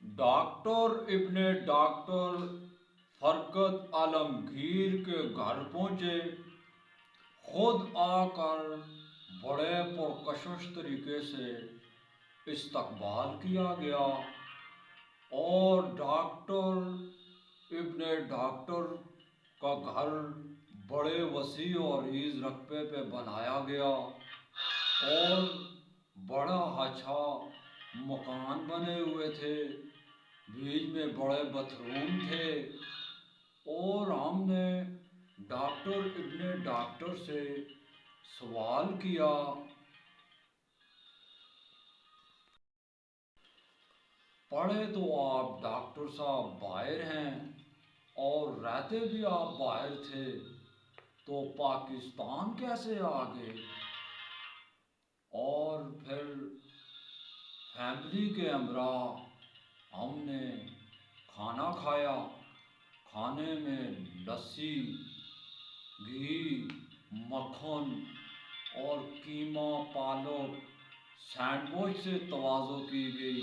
Doctor ابن doctor فرقت عالمگیر کے گھر پہنچے، خود آ کر بڑے پرکشش طریقے سے استقبال کیا گیا اور ڈاکٹر ابن ڈاکٹر کا گھر بڑے وسیع اور عریض رقبے پہ بنایا گیا اور بڑا اچھا مکان بنے ہوئے تھے، بیچ میں بڑے باتھ روم تھے۔ اور ہم نے ڈاکٹر ابن ڈاکٹر سے سوال کیا، پڑھے تو آپ ڈاکٹر صاحب باہر ہیں اور رہتے بھی آپ باہر تھے، تو پاکستان کیسے آ گئے؟ اور پھر فیملی کے ہمراہ ہم نے کھانا کھایا، کھانے میں لسی، گھی، مکھن اور قیمہ پالک سینڈوچ سے تواضع کی گئی۔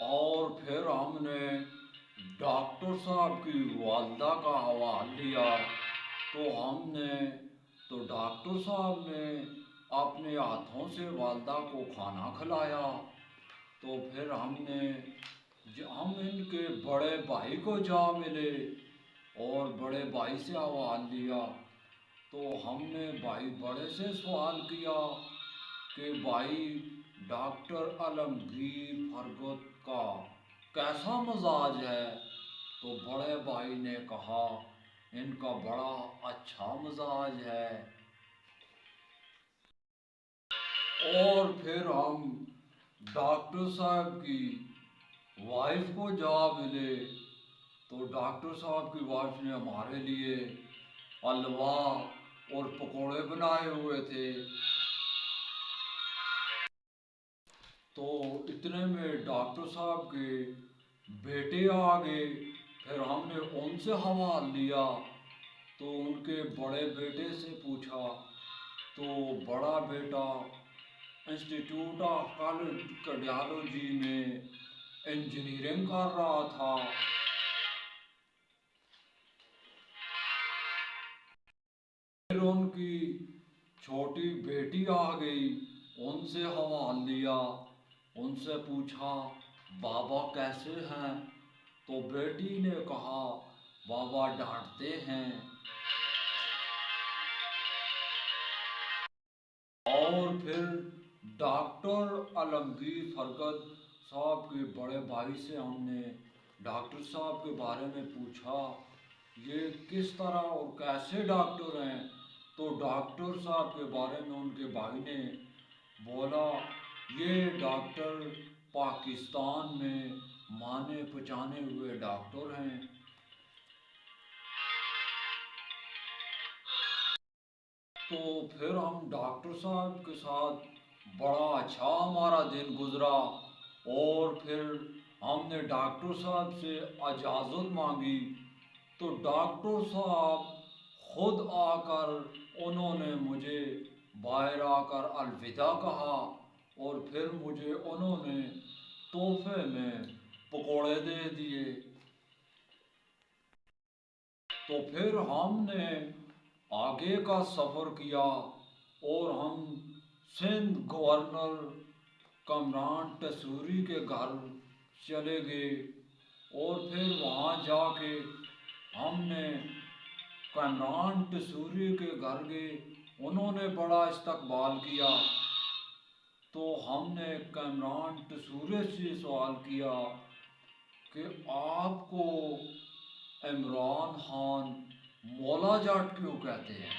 اور پھر ہم نے ڈاکٹر صاحب کی والدہ کا حوالہ لیا، تو ڈاکٹر صاحب نے اپنے ہاتھوں سے والدہ کو کھانا کھلایا۔ تو پھر ہم ان کے بڑے بھائی کو جا ملے اور بڑے بھائی سے حوالہ لیا، تو ہم نے بھائی بڑے سے سوال کیا کہ بھائی ڈاکٹر عالمگیر فرقت کا کیسا مزاج ہے؟ تو بڑے بھائی نے کہا ان کا بڑا اچھا مزاج ہے۔ اور پھر ہم ڈاکٹر صاحب کی وائف کو جا ملے، تو ڈاکٹر صاحب کی وائف نے ہمارے لیے حلوہ اور پکوڑے بنائے ہوئے تھے۔ تو اتنے میں ڈاکٹر صاحب کے بیٹے آ گئے، پھر ہم نے ان سے حوالہ لیا، تو ان کے بڑے بیٹے سے پوچھا، تو بڑا بیٹا انسٹیٹیوٹ آف کارڈیالوجی میں انجینئرنگ کر رہا تھا۔ پھر ان کی چھوٹی بیٹی آ گئی، ان سے حوالہ لیا، ان سے پوچھا بابا کیسے ہیں؟ تو بیٹی نے کہا بابا ڈانٹتے ہیں۔ اور پھر ڈاکٹر عالمگیر فرقت صاحب کے بڑے بھائی سے ہم نے ڈاکٹر صاحب کے بارے میں پوچھا یہ کس طرح اور کیسے ڈاکٹر ہیں؟ تو ڈاکٹر صاحب کے بارے میں ان کے بھائی نے بولا یہ ڈاکٹر پاکستان میں مانے پہچانے ہوئے ڈاکٹر ہیں۔ تو پھر ہم ڈاکٹر صاحب کے ساتھ بڑا اچھا ہمارا دن گزرا، اور پھر ہم نے ڈاکٹر صاحب سے اجازت مانگی، تو ڈاکٹر صاحب خود آ کر انہوں نے مجھے باہر آ کر الوداع کہا، اور پھر مجھے انہوں نے تحفے میں پکوڑے دے دیے۔ تو پھر ہم نے آگے کا سفر کیا اور ہم سندھ گورنر کامران ٹیسوری کے گھر چلے گئے، اور پھر وہاں جا کے ہم نے کامران ٹیسوری کے گھر گئے، انہوں نے بڑا استقبال کیا۔ تو ہم نے کامران ٹیسوری سے سوال کیا کہ آپ کو عمران خان مولا جٹ کیوں کہتے ہیں؟